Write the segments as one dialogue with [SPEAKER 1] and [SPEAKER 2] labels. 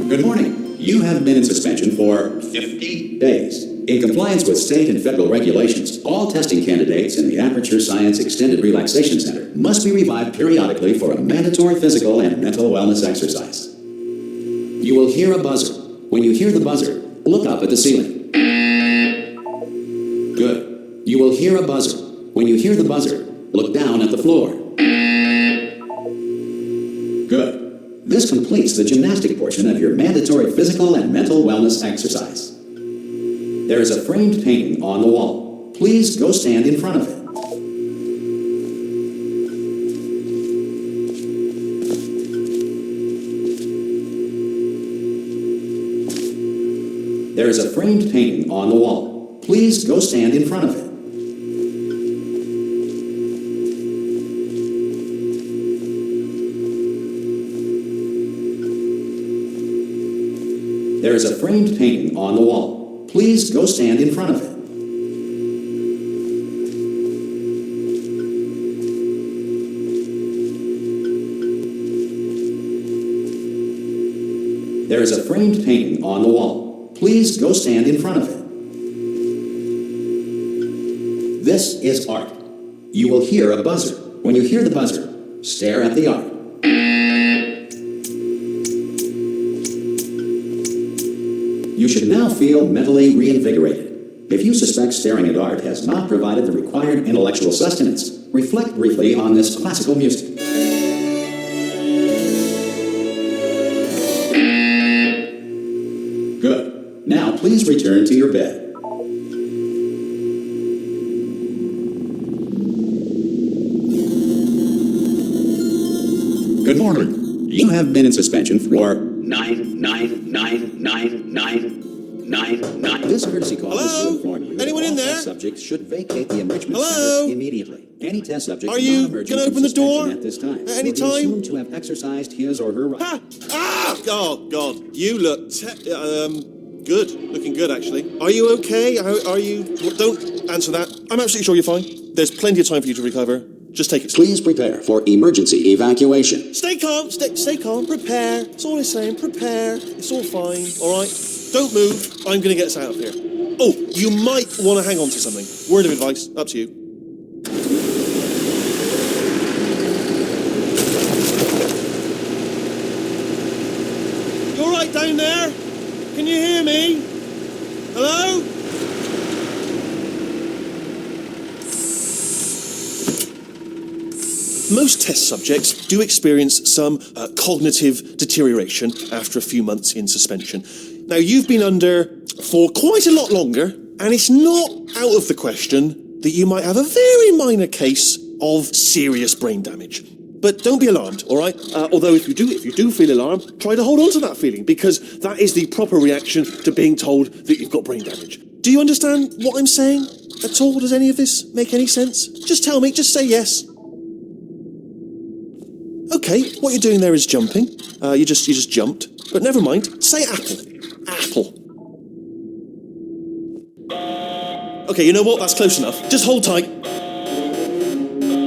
[SPEAKER 1] Good morning. You have been in suspension for 50 days. In compliance with state and federal regulations, all testing candidates in the Aperture Science Extended Relaxation Center must be revived periodically for a mandatory physical and mental wellness exercise. You will hear a buzzer. When you hear the buzzer, look up at the ceiling. Good. You will hear a buzzer. When you hear the buzzer, look down at the floor. Good. This completes the gymnastic portion of your mandatory physical and mental wellness exercise. There is a framed painting on the wall. Please go stand in front of it. There is a framed painting on the wall. Please go stand in front of it. There is a framed painting on the wall. Please go stand in front of it. There is a framed painting on the wall. Please go stand in front of it. This is art. You will hear a buzzer. When you hear the buzzer, stare at the art. You should now feel mentally reinvigorated. If you suspect staring at art has not provided the required intellectual sustenance, reflect briefly on this classical music. Good. Now please return to your bed. Good morning. You have been in suspension for 9999999. This courtesy call is to inform you
[SPEAKER 2] Anyone
[SPEAKER 1] that
[SPEAKER 2] in
[SPEAKER 1] all
[SPEAKER 2] there?
[SPEAKER 1] test subjects should vacate the enrichment
[SPEAKER 2] Hello?
[SPEAKER 1] center immediately. Any test subject
[SPEAKER 2] Are you
[SPEAKER 1] non-emerging
[SPEAKER 2] gonna
[SPEAKER 1] from
[SPEAKER 2] open the door
[SPEAKER 1] suspension at this time
[SPEAKER 2] at any
[SPEAKER 1] will be
[SPEAKER 2] time?
[SPEAKER 1] assumed to have exercised his or her right.
[SPEAKER 2] Ah! Ah! Oh, God. You look good. Looking good, actually. Are you okay? Are you... Don't answer that. I'm absolutely sure you're fine. There's plenty of time for you to recover. Just take it slow.
[SPEAKER 1] Please prepare for emergency evacuation.
[SPEAKER 2] Stay calm. Stay calm. Prepare. That's all I'm saying. Prepare. It's all fine. All right? Don't move. I'm going to get us out of here. Oh, you might want to hang on to something. Word of advice. Up to you. You all right down there? Can you hear me? Hello? Most test subjects do experience some cognitive deterioration after a few months in suspension. Now, you've been under for quite a lot longer, and it's not out of the question that you might have a very minor case of serious brain damage. But don't be alarmed, all right? Although if you do feel alarmed, try to hold on to that feeling, because that is the proper reaction to being told that you've got brain damage. Do you understand what I'm saying at all? Does any of this make any sense? Just tell me, just say yes. Okay, what you're doing there is jumping. You just jumped. But never mind. Say apple. Apple. Okay, you know what? That's close enough. Just hold tight.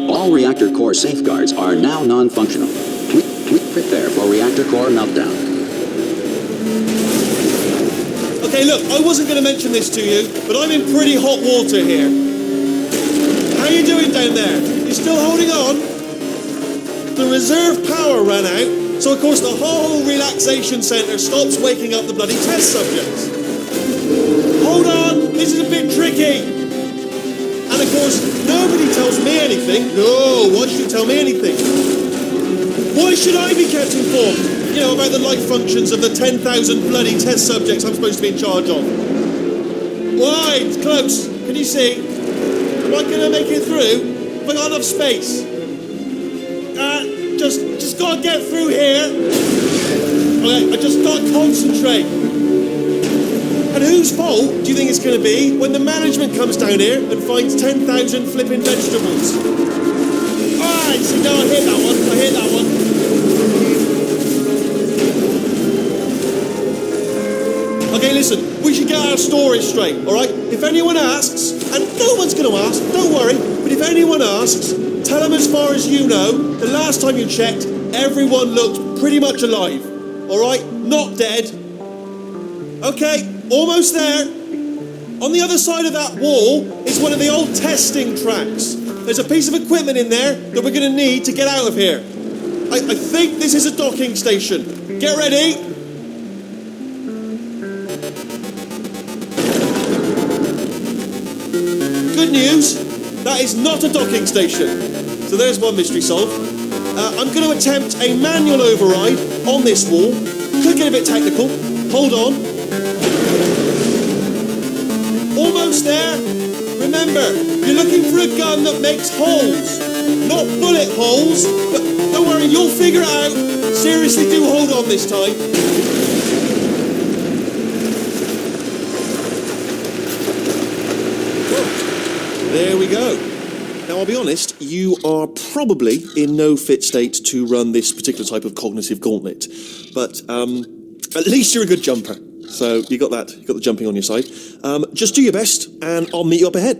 [SPEAKER 1] All reactor core safeguards are now non-functional. Please prepare for reactor core meltdown.
[SPEAKER 2] Okay, look, I wasn't going to mention this to you, but I'm in pretty hot water here. How you doing down there? You still holding on? The reserve power ran out, so of course the whole relaxation centre stops waking up the bloody test subjects. Hold on, this is a bit tricky. And of course, nobody tells me anything. No, why should you tell me anything? Why should I be kept informed? You know, about the life functions of the 10,000 bloody test subjects I'm supposed to be in charge of. Why? It's close. Can you see? Am I going to make it through? Have I got enough space? Just gotta get through here. Okay, I just can't concentrate. And whose fault do you think it's going to be when the management comes down here and finds 10,000 flipping vegetables? Alright, see, no, I hear that one. I hear that one. Okay, listen, we should get our story straight, alright? If anyone asks, and no one's going to ask, don't worry, but if anyone asks, tell them as far as you know, the last time you checked, everyone looked pretty much alive, alright? Not dead. Okay, almost there. On the other side of that wall is one of the old testing tracks. There's a piece of equipment in there that we're going to need to get out of here. I think this is a docking station. Get ready. Good news, that is not a docking station. So there's one mystery solved. I'm going to attempt a manual override on this wall. Could get a bit technical. Hold on. Almost there. Remember, you're looking for a gun that makes holes. Not bullet holes, but don't worry, you'll figure it out. Seriously, do hold on this time. There we go. Now, I'll be honest, you are probably in no fit state to run this particular type of cognitive gauntlet. But at least you're a good jumper. So you got that. You got the jumping on your side. Just do your best, and I'll meet you up ahead.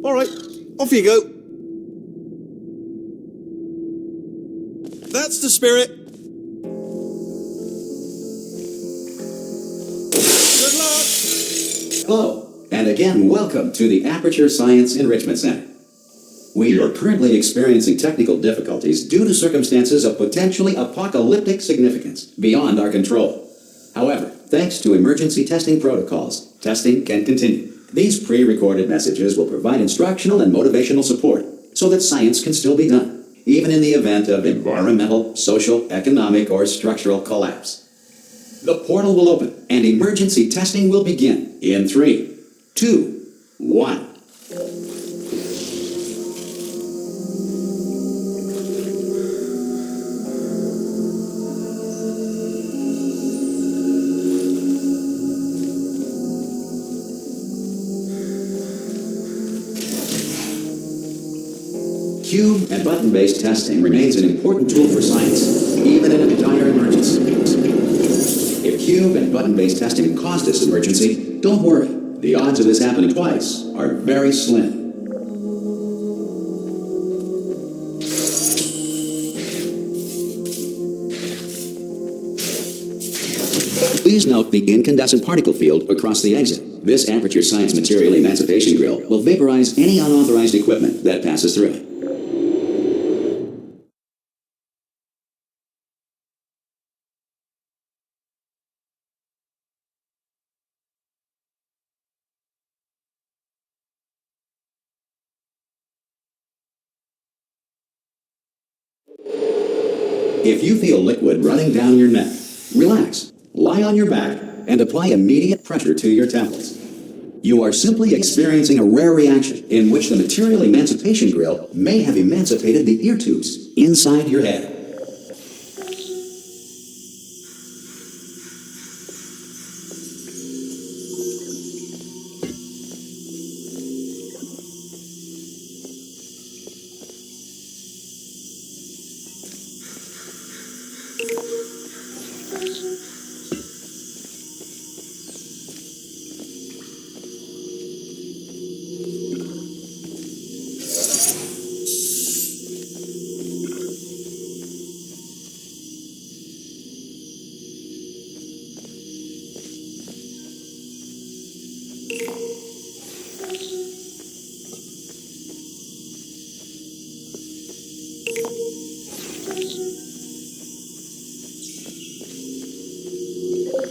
[SPEAKER 2] All right, off you go. That's the spirit. Good luck.
[SPEAKER 1] Hello, and again, welcome to the Aperture Science Enrichment Center. We are currently experiencing technical difficulties due to circumstances of potentially apocalyptic significance beyond our control. However, thanks to emergency testing protocols, testing can continue. These pre-recorded messages will provide instructional and motivational support so that science can still be done, even in the event of environmental, social, economic, or structural collapse. The portal will open and emergency testing will begin in 3, 2, 1. Cube and button-based testing remains an important tool for science, even in a dire emergency. If cube and button-based testing caused this emergency, don't worry. The odds of this happening twice are very slim. Please note the incandescent particle field across the exit. This Aperture Science Material Emancipation Grill will vaporize any unauthorized equipment that passes through it. If you feel liquid running down your neck, relax, lie on your back, and apply immediate pressure to your temples. You are simply experiencing a rare reaction in which the Material Emancipation Grill may have emancipated the ear tubes inside your head.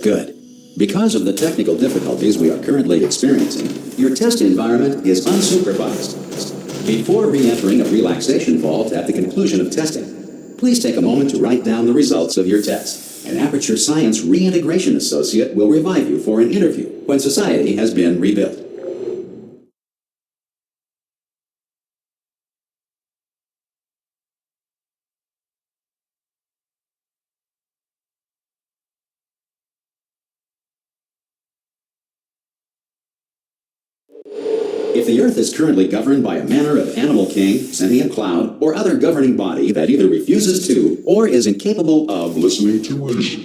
[SPEAKER 1] Good. Because of the technical difficulties we are currently experiencing, your test environment is unsupervised. Before re-entering a relaxation vault at the conclusion of testing, please take a moment to write down the results of your test. An Aperture Science Reintegration Associate will revive you for an interview when society has been rebuilt. If the Earth is currently governed by a manner of animal king, sentient cloud, or other governing body that either refuses to or is incapable of listening to us.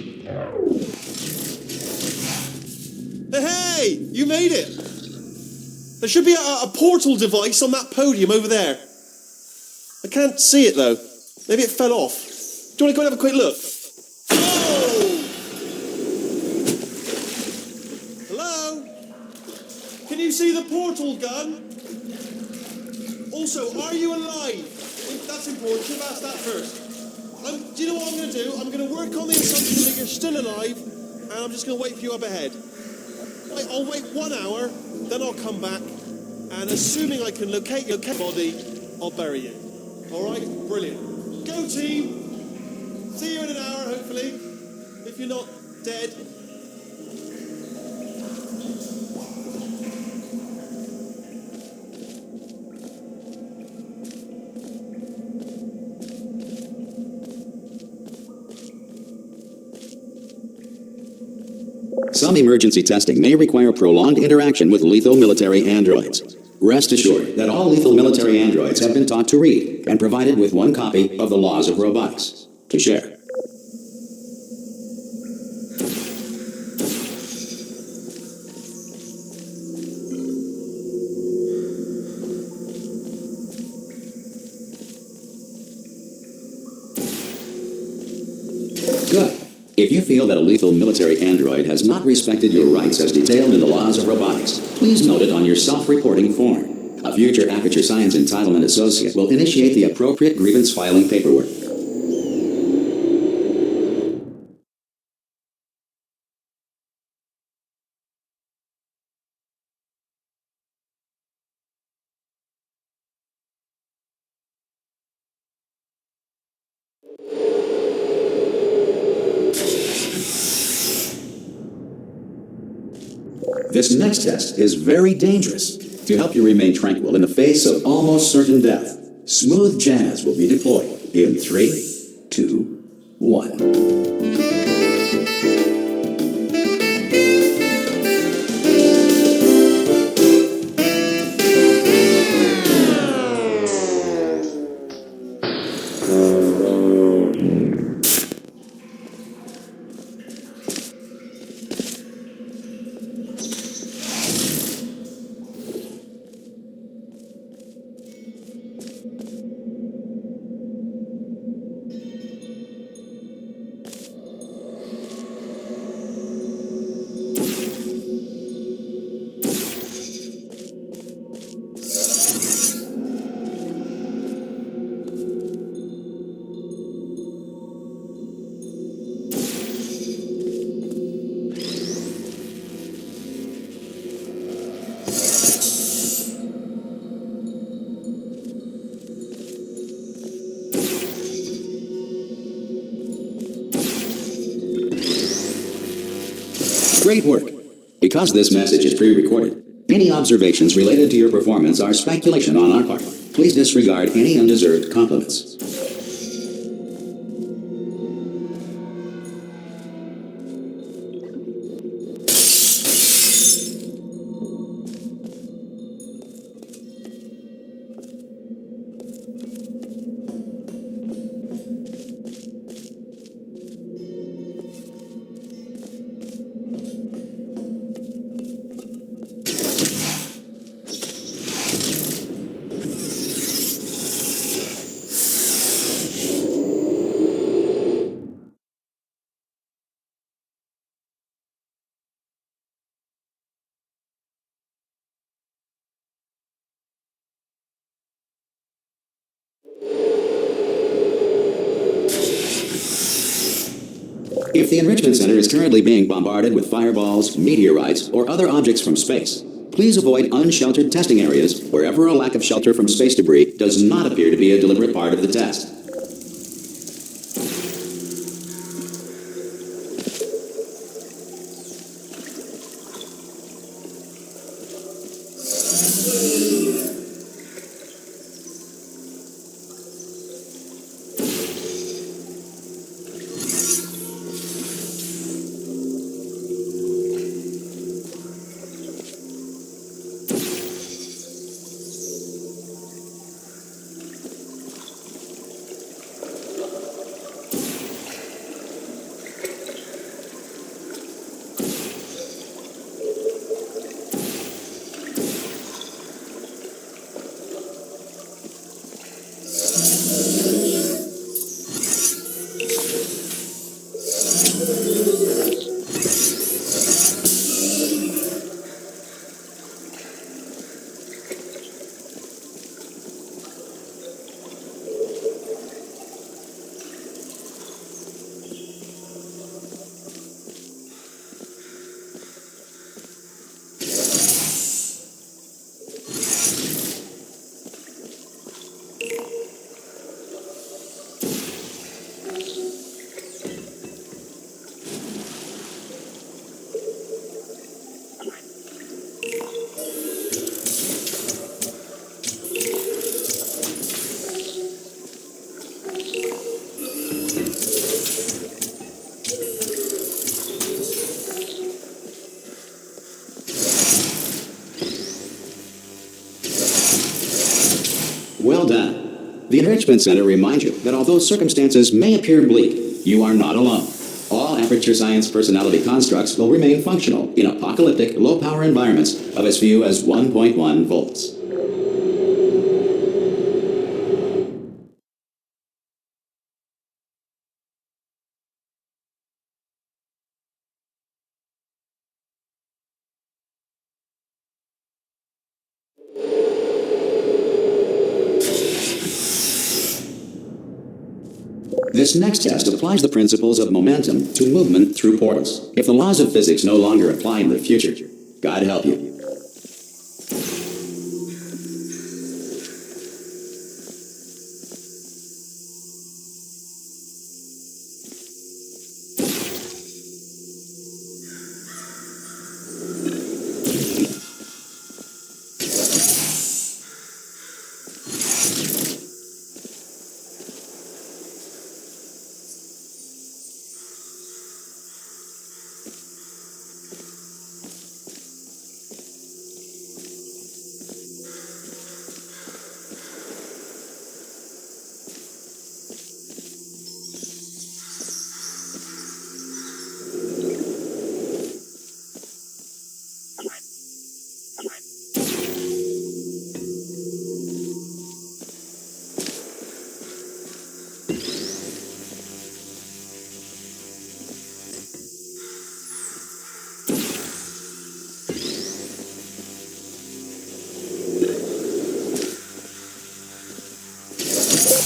[SPEAKER 2] Hey, you made it! There should be a portal device on that podium over there. I can't see it though. Maybe it fell off. Do you want to go and have a quick look? Oh! Hello? Can you see the portal gun? Also, are you alive? That's important. Should have asked that first. Do you know what I'm going to do? I'm going to work on the assumption that you're still alive, and I'm just going to wait for you up ahead. I'll wait 1 hour, then I'll come back, and assuming I can locate your body, I'll bury you. All right? Brilliant. Go, team. See you in an hour, hopefully, if you're not dead.
[SPEAKER 1] Some emergency testing may require prolonged interaction with lethal military androids. Rest assured that all lethal military androids have been taught to read and provided with one copy of the Laws of Robotics to share. Good. If you feel that a lethal military android has not respected your rights as detailed in the Laws of Robotics, please note it on your self-reporting form. A future Aperture Science Entitlement Associate will initiate the appropriate grievance filing paperwork. This next test is very dangerous. To help you remain tranquil in the face of almost certain death, smooth jazz will be deployed in 3, 2, 1. Great work. Because this message is pre-recorded, any observations related to your performance are speculation on our part. Please disregard any undeserved compliments. If the Enrichment Center is currently being bombarded with fireballs, meteorites, or other objects from space, please avoid unsheltered testing areas wherever a lack of shelter from space debris does not appear to be a deliberate part of the test. The Enrichment Center reminds you that although circumstances may appear bleak, you are not alone. All Aperture Science personality constructs will remain functional in apocalyptic, low-power environments of as few as 1.1 volts. This next test applies the principles of momentum to movement through portals. If the laws of physics no longer apply in the future, God help you.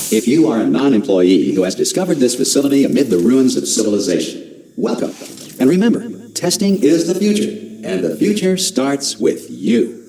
[SPEAKER 1] If you are a non-employee who has discovered this facility amid the ruins of civilization, welcome. And remember, testing is the future, and the future starts with you.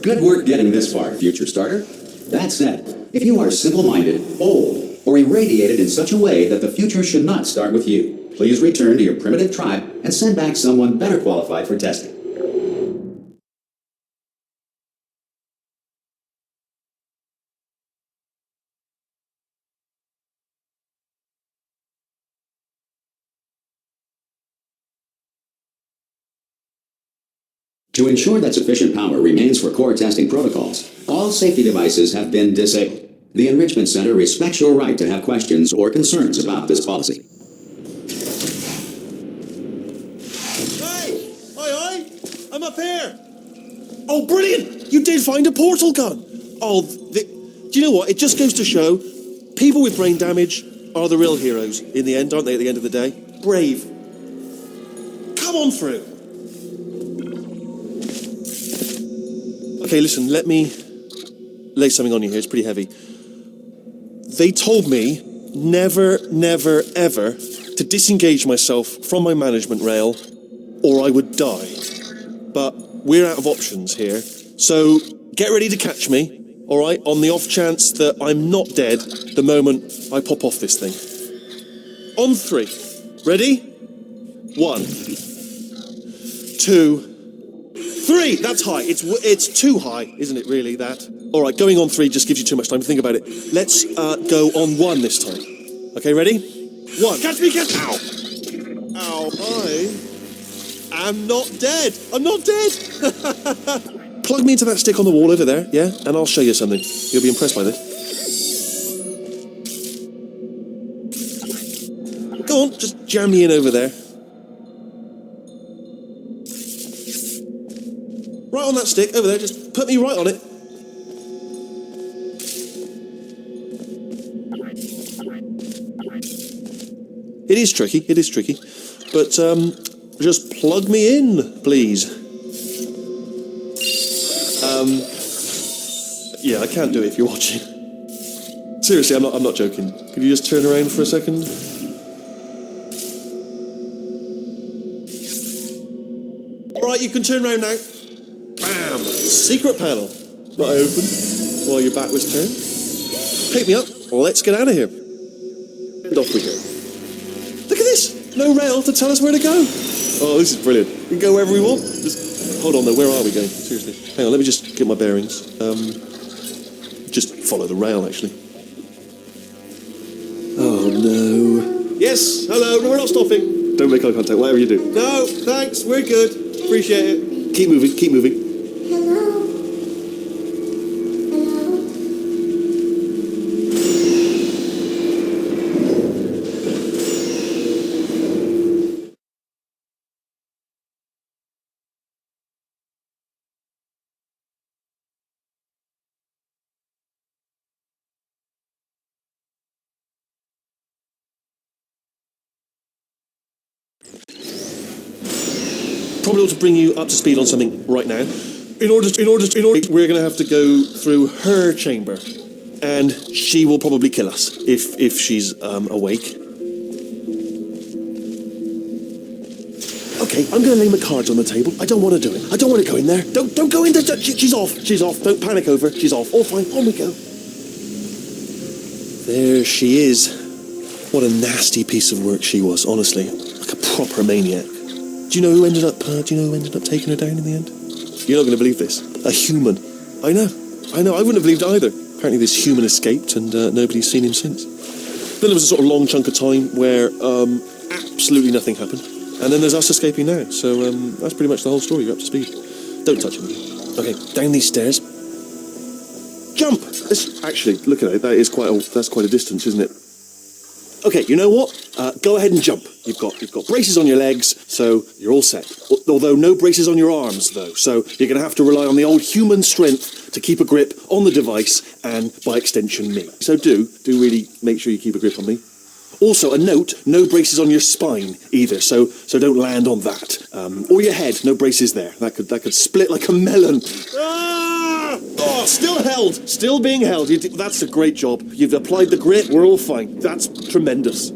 [SPEAKER 1] Good work getting this far, future starter. That said, if you are simple-minded, old, or irradiated in such a way that the future should not start with you, please return to your primitive tribe and send back someone better qualified for testing. To ensure that sufficient power remains for core testing protocols, all safety devices have been disabled. The Enrichment Center respects your right to have questions or concerns about this policy.
[SPEAKER 2] Hey! Oi! I'm up here! Oh, brilliant! You did find a portal gun! Oh, do you know what? It just goes to show, people with brain damage are the real heroes in the end, aren't they, at the end of the day? Brave. Come on through. Okay, listen, let me lay something on you here. It's pretty heavy. They told me never, never, ever to disengage myself from my management rail or I would die. But we're out of options here. So get ready to catch me, all right, on the off chance that I'm not dead the moment I pop off this thing. On 3. Ready? 1, 2, 3, that's high. It's too high, isn't it, really, that? All right, going on 3 just gives you too much time to think about it. Let's go on 1 this time. Okay, ready? 1. Catch me, catch... Ow! Ow, I am not dead. I'm not dead. Plug me into that stick on the wall over there, yeah? And I'll show you something. You'll be impressed by this. Go on, just jam me in over there. Right on that stick, over there, just put me right on it. It is tricky, but just plug me in, please. Yeah, I can't do it if you're watching. Seriously, I'm not joking. Could you just turn around for a second? Alright, you can turn around now. Bam! Secret panel. That I opened while your back was turned. Pick me up. Let's get out of here. And off we go. Look at this! No rail to tell us where to go. Oh, this is brilliant. We can go wherever we want. Just hold on though, where are we going? Seriously. Hang on, let me just get my bearings. Just follow the rail, actually. Oh no. Yes, hello, no, we're not stopping. Don't make eye contact, whatever you do. No, thanks, we're good. Appreciate it. Keep moving, keep moving. Probably ought to bring you up to speed on something right now. In order, we're going to have to go through her chamber, and she will probably kill us if she's awake. Okay, I'm going to lay my cards on the table. I don't want to do it. I don't want to go in there. Don't go in there. She's off. She's off. Don't panic over. She's off. All fine. On we go. There she is. What a nasty piece of work she was. Honestly, like a proper maniac. Do you know who ended up taking her down in the end? You're not going to believe this. A human. I know. I wouldn't have believed either. Apparently this human escaped and nobody's seen him since. Then there was a sort of long chunk of time where absolutely nothing happened. And then there's us escaping now. So that's pretty much the whole story. You're up to speed. Don't touch him. Okay, down these stairs. Jump! Actually, look at it. That's quite a distance, isn't it? Okay, you know what? Go ahead and jump. You've got braces on your legs, so you're all set. Although no braces on your arms, though. So you're going to have to rely on the old human strength to keep a grip on the device and, by extension, me. So do really make sure you keep a grip on me. Also, a note: no braces on your spine either. So don't land on that. Or your head. No braces there. That could split like a melon. Ah! Oh, still held. Still being held. That's a great job. You've applied the grip. We're all fine. That's tremendous.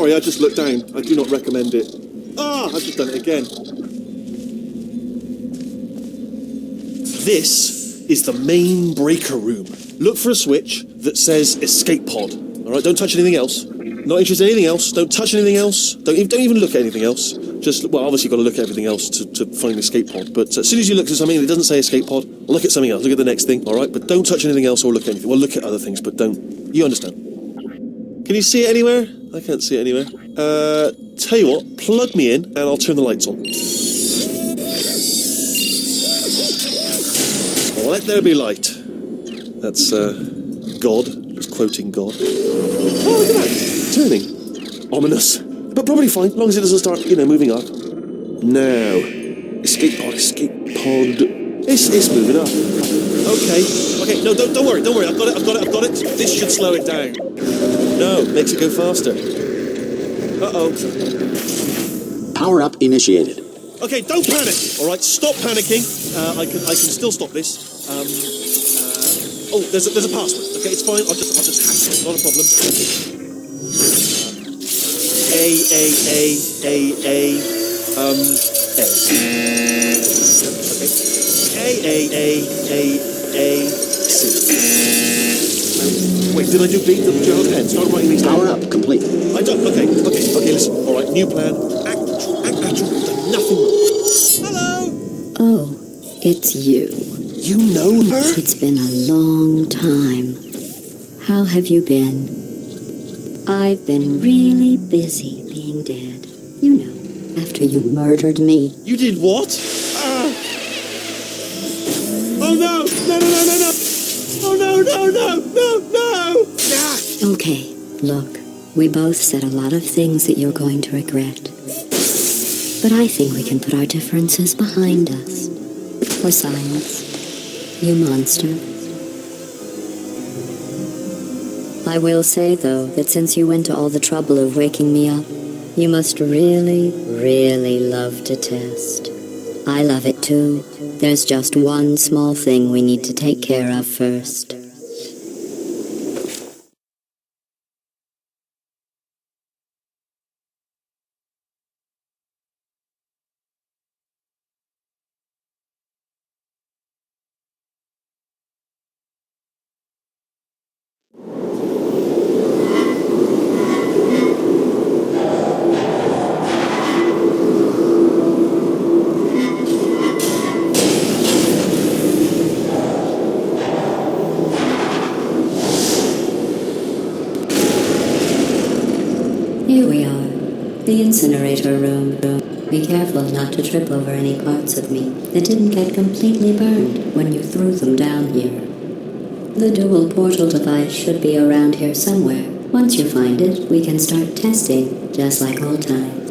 [SPEAKER 2] I just looked down. I do not recommend it. I've just done it again. This is the main breaker room. Look for a switch that says escape pod. All right, don't touch anything else. Not interested in anything else. Don't touch anything else. Don't even look at anything else. Obviously you've got to look at everything else to find the escape pod. But as soon as you look at something that doesn't say escape pod, look at something else. Look at the next thing, all right? But don't touch anything else or look at anything. Well, look at other things, but don't. You understand? Can you see it anywhere? I can't see it anywhere. Tell you what, plug me in and I'll turn the lights on. Let there be light. That's, God. Just quoting God. Oh, look at that. Turning. Ominous. But probably fine, as long as it doesn't start, moving up. Now. Escape pod. It's moving up. Okay, no, don't worry. I've got it. This should slow it down. No, makes it go faster. Uh-oh.
[SPEAKER 1] Power up initiated.
[SPEAKER 2] Okay, don't panic. All right, stop panicking. I can still stop this. There's a password. Okay, it's fine. I'll just hack it. Not a problem. Wait, did I do B? Did you have a pen? Start writing these down.
[SPEAKER 1] Power up complete.
[SPEAKER 2] I don't. Okay, listen. All right, new plan. Act natural. Nothing more. Hello.
[SPEAKER 3] Oh, it's you.
[SPEAKER 2] You know her?
[SPEAKER 3] It's been a long time. How have you been? I've been really busy being dead. You know, after you murdered me.
[SPEAKER 2] You did what? Oh no! No! Oh no!
[SPEAKER 3] Okay, look, we both said a lot of things that you're going to regret. But I think we can put our differences behind us. For silence. You monster. I will say, though, that since you went to all the trouble of waking me up, you must really, really love to test. I love it too. There's just one small thing we need to take care of first. Here we are, the incinerator room. Be careful not to trip over any parts of me that didn't get completely burned when you threw them down here. The dual portal device should be around here somewhere. Once you find it, we can start testing, just like old times.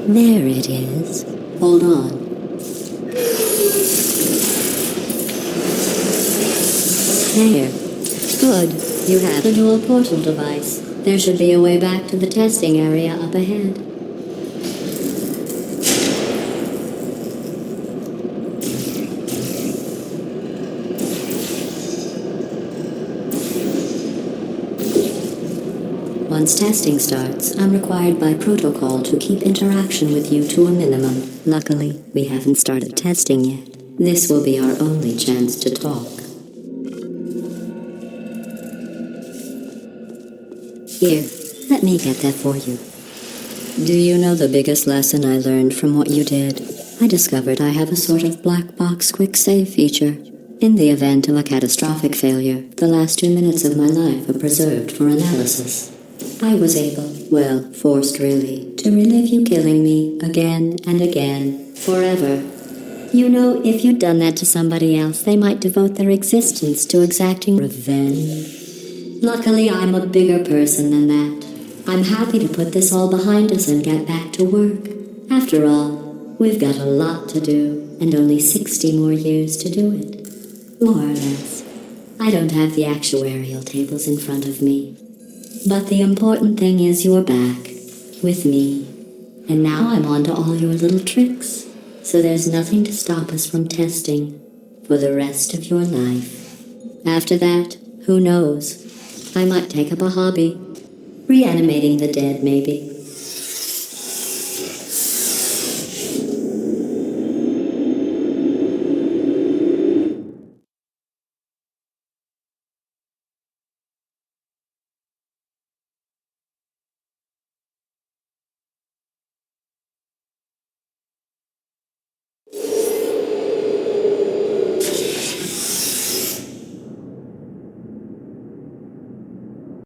[SPEAKER 3] There it is. Hold on. There. Good. You have the dual portal device. There should be a way back to the testing area up ahead. Once testing starts, I'm required by protocol to keep interaction with you to a minimum. Luckily, we haven't started testing yet. This will be our only chance to talk. Here, let me get that for you. Do you know the biggest lesson I learned from what you did? I discovered I have a sort of black box quick save feature. In the event of a catastrophic failure, the last 2 minutes of my life are preserved for analysis. I was able, well, forced really, to relive you killing me again and again, forever. You know, if you'd done that to somebody else, they might devote their existence to exacting revenge. Luckily, I'm a bigger person than that. I'm happy to put this all behind us and get back to work. After all, we've got a lot to do, and only 60 more years to do it. More or less. I don't have the actuarial tables in front of me. But the important thing is you're back, with me. And now I'm on to all your little tricks. So there's nothing to stop us from testing for the rest of your life. After that, who knows? I might take up a hobby. Reanimating the dead, maybe.